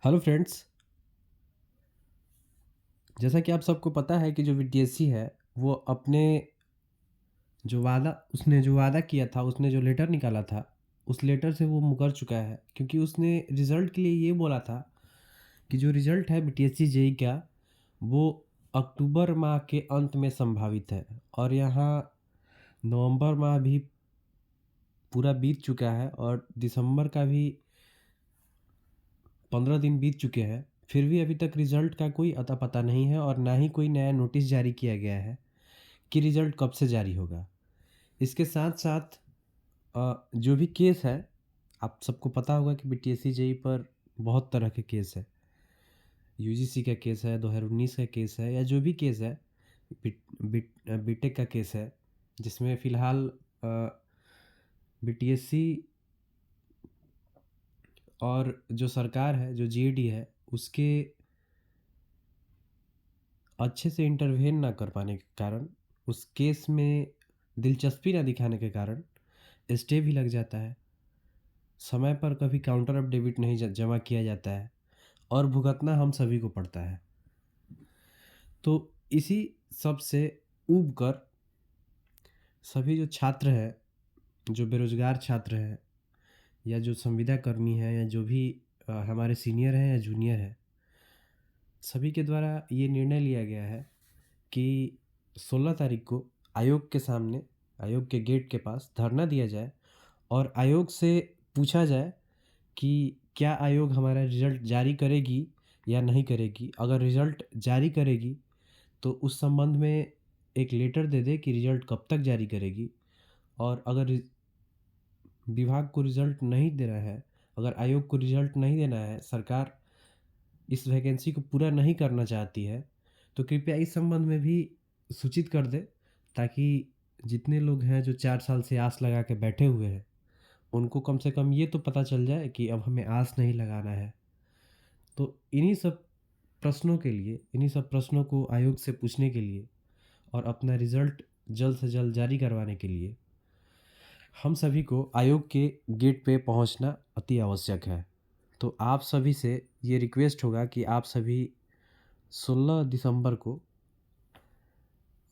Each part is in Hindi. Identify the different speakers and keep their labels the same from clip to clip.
Speaker 1: Hello friends. जैसा कि आप सबको पता है कि जो बीटीएससी है वो अपने जो वादा किया था, उसने जो लेटर निकाला था, उस लेटर से वो मुकर चुका है। क्योंकि उसने रिज़ल्ट के लिए ये बोला था कि जो रिज़ल्ट है बीटीएससी जेईई का, वो अक्टूबर माह के अंत में संभावित है। और यहाँ नवंबर माह भी पूरा बीत चुका है और दिसंबर का भी 15 दिन बीत चुके हैं। फिर भी अभी तक रिज़ल्ट का कोई अता पता नहीं है और ना ही कोई नया नोटिस जारी किया गया है कि रिज़ल्ट कब से जारी होगा। इसके साथ-साथ जो भी केस है, आप सबको पता होगा कि बीटीएससी जेईई पर बहुत तरह के केस है। यूजीसी का केस है, 2019 का केस है या जो भी केस है, बीटेक का केस है, जिसमें फ़िलहाल बीटीएससी और जो सरकार है, जो जीईडी है, उसके अच्छे से इंटरवेन ना कर पाने के कारण, उस केस में दिलचस्पी ना दिखाने के कारण स्टे भी लग जाता है। समय पर कभी काउंटर ऑफ डेबिट नहीं जमा किया जाता है और भुगतना हम सभी को पड़ता है। तो इसी सब से ऊब कर सभी जो छात्र हैं, जो बेरोज़गार छात्र हैं या जो संविदा कर्मी हैं या जो भी हमारे सीनियर हैं या जूनियर हैं, सभी के द्वारा ये निर्णय लिया गया है कि 16 तारीख को आयोग के सामने, आयोग के गेट के पास धरना दिया जाए और आयोग से पूछा जाए कि क्या आयोग हमारा रिज़ल्ट जारी करेगी या नहीं करेगी। अगर रिज़ल्ट जारी करेगी तो उस संबंध में एक लेटर दे दे कि रिज़ल्ट कब तक जारी करेगी। और अगर विभाग को रिज़ल्ट नहीं देना है, अगर आयोग को रिज़ल्ट नहीं देना है, सरकार इस वैकेंसी को पूरा नहीं करना चाहती है, तो कृपया इस संबंध में भी सूचित कर दें, ताकि जितने लोग हैं जो 4 साल से आस लगा के बैठे हुए हैं, उनको कम से कम ये तो पता चल जाए कि अब हमें आस नहीं लगाना है। तो इन्हीं सब प्रश्नों के लिए, इन्हीं सब प्रश्नों को आयोग से पूछने के लिए और अपना रिज़ल्ट जल्द से जल्द जारी करवाने के लिए हम सभी को आयोग के गेट पे पहुंचना अति आवश्यक है। तो आप सभी से ये रिक्वेस्ट होगा कि आप सभी 16 दिसंबर को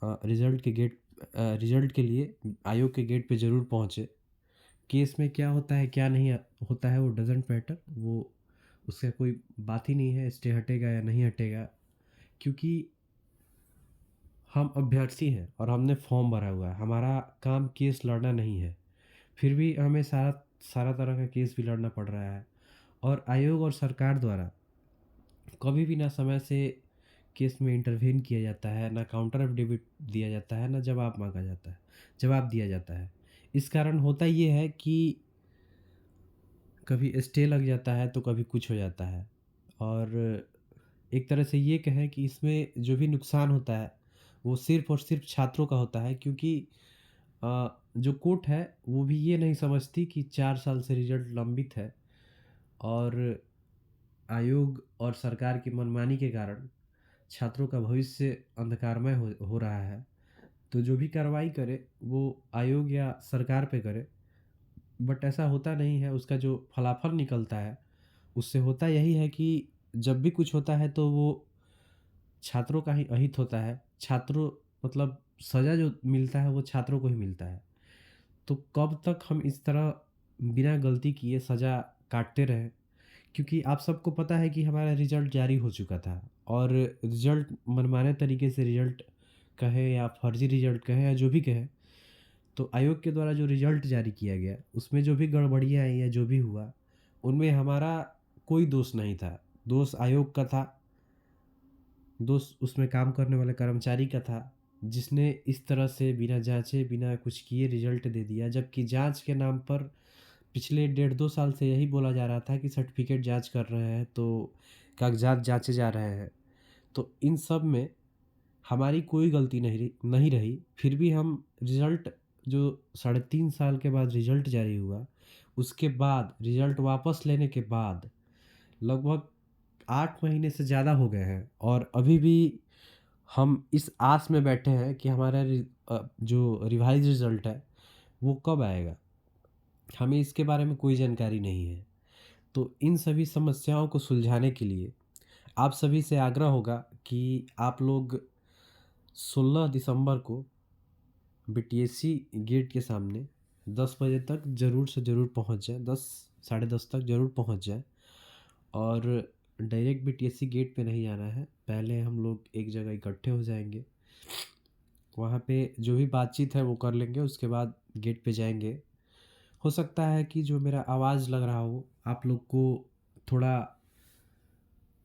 Speaker 1: रिज़ल्ट के लिए आयोग के गेट पे ज़रूर पहुँचे। केस में क्या होता है, क्या नहीं होता है, वो डज़न्ट मैटर। वो उससे कोई बात ही नहीं है, स्टे हटेगा या नहीं हटेगा। क्योंकि हम अभ्यर्थी हैं और हमने फॉर्म भरा हुआ है। हमारा काम केस लड़ना नहीं है। फिर भी हमें सारा सारा तरह का केस भी लड़ना पड़ रहा है और आयोग और सरकार द्वारा कभी भी ना समय से केस में इंटरवेन किया जाता है, ना काउंटर एफिडेविट दिया जाता है, ना जवाब दिया जाता है। इस कारण होता ये है कि कभी स्टे लग जाता है तो कभी कुछ हो जाता है। और एक तरह से ये कहें कि इसमें जो भी नुकसान होता है वो सिर्फ़ और सिर्फ़ छात्रों का होता है। क्योंकि जो कोर्ट है वो भी ये नहीं समझती कि 4 साल से रिज़ल्ट लंबित है और आयोग और सरकार की मनमानी के कारण छात्रों का भविष्य अंधकारमय हो रहा है। तो जो भी कार्रवाई करे वो आयोग या सरकार पे करे। बट ऐसा होता नहीं है, उसका जो फलाफल निकलता है उससे होता यही है कि जब भी कुछ होता है तो वो छात्रों का ही अहित होता है। छात्रों मतलब सज़ा जो मिलता है वो छात्रों को ही मिलता है। तो कब तक हम इस तरह बिना गलती किए सज़ा काटते रहें? क्योंकि आप सबको पता है कि हमारा रिज़ल्ट जारी हो चुका था और रिज़ल्ट मनमाने तरीके से रिज़ल्ट कहें या फर्जी रिज़ल्ट कहें या जो भी कहें, तो आयोग के द्वारा जो रिज़ल्ट जारी किया गया, उसमें जो भी गड़बड़ियाँ आई या जो भी हुआ, उनमें हमारा कोई दोष नहीं था। दोष आयोग का था, दोष उसमें काम करने वाले कर्मचारी का था, जिसने इस तरह से बिना जाँचे, बिना कुछ किए रिज़ल्ट दे दिया। जबकि जाँच के नाम पर पिछले डेढ़ 2 साल से यही बोला जा रहा था कि सर्टिफ़िकेट जाँच कर रहे हैं, तो कागज़ात जाँचे जा रहे हैं। तो इन सब में हमारी कोई गलती नहीं रही। फिर भी हम रिज़ल्ट जो साढ़े 3 साल के बाद रिज़ल्ट जारी हुआ, उसके बाद रिज़ल्ट वापस लेने के बाद लगभग 8 महीने से ज़्यादा हो गए हैं और अभी भी हम इस आस में बैठे हैं कि हमारा जो रिवाइज़ रिज़ल्ट है, वो कब आएगा? हमें इसके बारे में कोई जानकारी नहीं है। तो इन सभी समस्याओं को सुलझाने के लिए आप सभी से आग्रह होगा कि आप लोग 16 दिसंबर को बीटीएससी गेट के सामने 10 बजे तक ज़रूर से ज़रूर पहुँच जाएँ, 10 साढ़े 10 तक ज़रूर पहुँच जाएँ और डायरेक्ट बीटीएससी गेट पे नहीं आना है। पहले हम लोग एक जगह इकट्ठे हो जाएँगे। वहाँ पे जो भी बातचीत है वो कर लेंगे, उसके बाद गेट पे जाएँगे। हो सकता है कि जो मेरा आवाज़ लग रहा हो, आप लोग को थोड़ा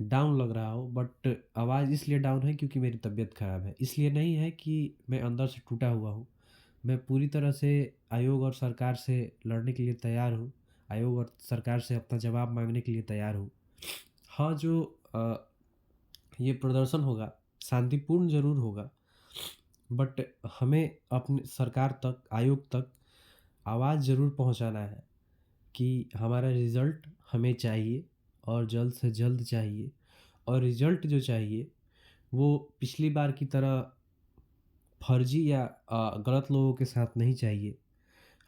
Speaker 1: डाउन लग रहा हो, बट आवाज़ इसलिए डाउन है क्योंकि मेरी तबीयत ख़राब है। इसलिए नहीं है कि मैं अंदर से टूटा हुआ हूँ। मैं पूरी तरह से आयोग और सरकार से लड़ने के लिए तैयार हूँ। आयोग और सरकार से अपना जवाब माँगने के लिए तैयार हूँ। हाँ, जो ये प्रदर्शन होगा, शांतिपूर्ण ज़रूर होगा, बट हमें अपने सरकार तक, आयोग तक आवाज़ ज़रूर पहुँचाना है कि हमारा रिज़ल्ट हमें चाहिए और जल्द से जल्द चाहिए। और रिज़ल्ट जो चाहिए वो पिछली बार की तरह फर्जी या गलत लोगों के साथ नहीं चाहिए।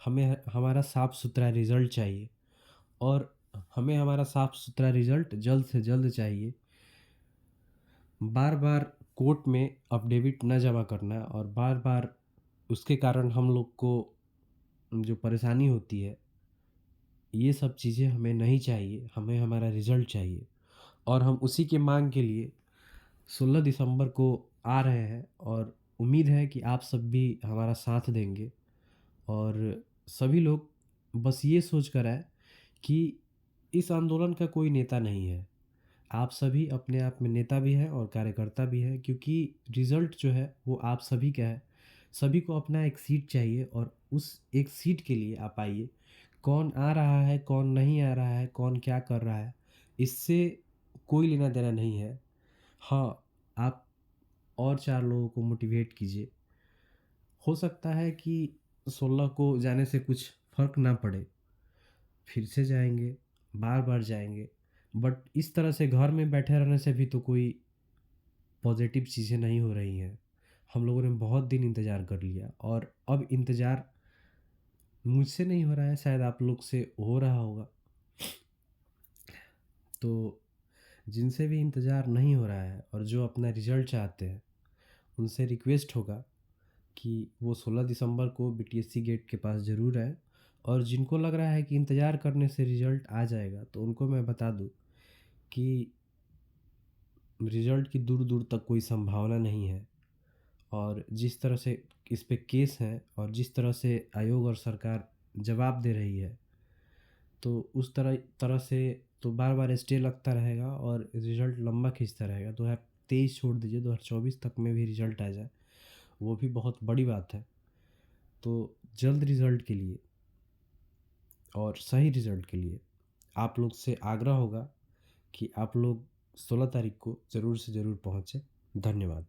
Speaker 1: हमें हमारा साफ-सुथरा रिज़ल्ट चाहिए और हमें हमारा साफ-सुथरा रिज़ल्ट जल्द से जल्द चाहिए। बार-बार कोर्ट में अफ़िडेविट ना जमा करना और बार-बार उसके कारण हम लोग को जो परेशानी होती है, ये सब चीज़ें हमें नहीं चाहिए। हमें हमारा रिज़ल्ट चाहिए और हम उसी की माँग के लिए 16 दिसंबर को आ रहे हैं और उम्मीद है कि आप सब भी हमारा साथ देंगे और सभी लोग बस ये सोच कर आएँ कि इस आंदोलन का कोई नेता नहीं है। आप सभी अपने आप में नेता भी हैं और कार्यकर्ता भी हैं क्योंकि रिज़ल्ट जो है वो आप सभी का है। सभी को अपना एक सीट चाहिए और उस एक सीट के लिए आप आइए। कौन आ रहा है, कौन नहीं आ रहा है, कौन क्या कर रहा है, इससे कोई लेना-देना नहीं है। हाँ, आप और 4 लोगों को मोटिवेट कीजिए। हो सकता है कि 16 को जाने से कुछ फ़र्क ना पड़े, फिर से जाएँगे, बार-बार जाएँगे, बट इस तरह से घर में बैठे रहने से भी तो कोई पॉज़िटिव चीज़ें नहीं हो रही हैं। हम लोगों ने बहुत दिन इंतज़ार कर लिया और अब इंतज़ार मुझसे नहीं हो रहा है, शायद आप लोग से हो रहा होगा। तो जिनसे भी इंतज़ार नहीं हो रहा है और जो अपना रिज़ल्ट चाहते हैं, उनसे रिक्वेस्ट होगा कि वो 16 दिसंबर को बीटीएससी गेट के पास ज़रूर आएँ और जिनको लग रहा है कि इंतज़ार करने से रिज़ल्ट आ जाएगा, तो उनको मैं बता दूँ कि रिज़ल्ट की दूर-दूर तक कोई संभावना नहीं है और जिस तरह से इस पे केस हैं और जिस तरह से आयोग और सरकार जवाब दे रही है, तो उस तरह से तो बार-बार स्टे लगता रहेगा और रिज़ल्ट लंबा खींचता रहेगा। 2023 छोड़ दीजिए, 2024 तक में भी रिज़ल्ट आ जाए, वो भी बहुत बड़ी बात है। तो जल्द रिज़ल्ट के लिए और सही रिज़ल्ट के लिए आप लोग से आग्रह होगा कि आप लोग 16 तारीख को ज़रूर से ज़रूर पहुँचे। धन्यवाद।